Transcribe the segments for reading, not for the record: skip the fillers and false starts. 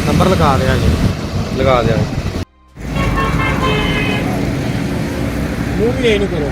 Number लगा दिया जी, लगा दिया। मूव भी नहीं करो।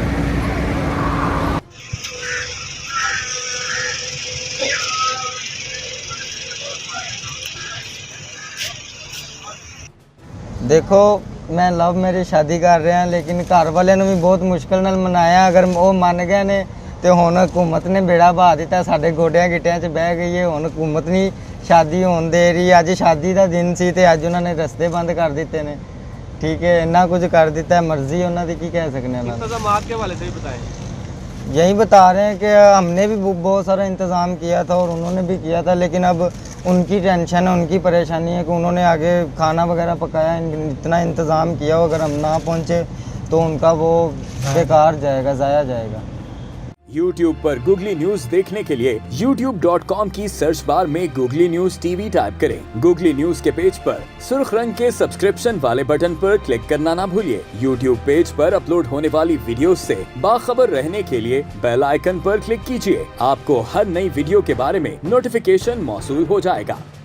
देखो मैं लव मेरी शादी कर रहे हैं, लेकिन घर वाले ने भी बहुत मुश्किल नाल मनाया। अगर वो मन गए ने तो हुण हुकूमत ने बेड़ा बहा दिता, साडे गोडियां गिट्टियां 'च बह गई है। हुण हुकूमत नहीं शादी होण दे रही। अज शादी का दिन सी ते अज उन्होंने रस्ते बंद कर दिते ने। ठीक है, इन्ना कुछ कर दिता है, मर्जी उन्हों की कह सकते हैं। इंतजामात के हवाले से भी बताएं। यही बता रहे हैं कि हमने भी बहुत सारा इंतज़ाम किया था और उन्होंने भी किया था, लेकिन अब उनकी टेंशन है, उनकी परेशानी है कि उन्होंने आगे खाना वगैरह पकाया, इतना इंतज़ाम किया हो, अगर हम ना पहुँचे तो उनका वो बेकार जाएगा, ज़ाया जाएगा। YouTube पर गूगली न्यूज देखने के लिए youtube.com की सर्च बार में गूगली न्यूज टीवी टाइप करें। गूगली न्यूज के पेज पर सुर्ख रंग के सब्सक्रिप्शन वाले बटन पर क्लिक करना ना भूलिए। YouTube पेज पर अपलोड होने वाली वीडियोस से बाखबर रहने के लिए बेल आइकन पर क्लिक कीजिए। आपको हर नई वीडियो के बारे में नोटिफिकेशन मौसूल हो जाएगा।